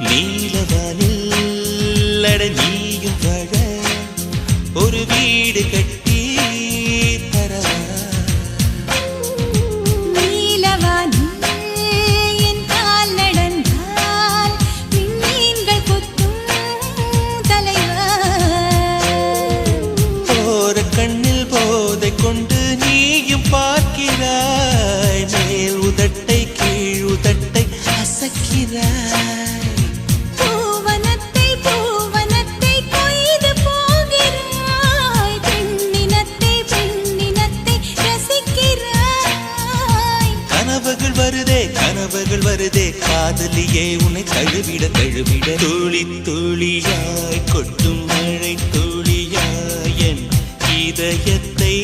நீலவானில் அட நீயும் வாழ ஒரு வீடு கட்டி தரவா நீலவானில் என் கால் நடந்தால் விண்மீன்கள் கொத்தும் தலைவா போற கண்ணில் போதை கொண்டு நீயும் பார்க்கிறாய் மேல் உதட்டை கீழ் உதட்டை அசக்கிறாய் பூவனத்தை பூவனத்தை கொய்து போகிறாய் பெண்ணினத்தை பெண்ணினத்தை ரசிக்கிறாய் கனவுகள் வருதே காதலியே உன்னை தழுவிட தழுவிட துளி துளியாய் கொட்டும் மழை துளியாய் என் இதயத்தை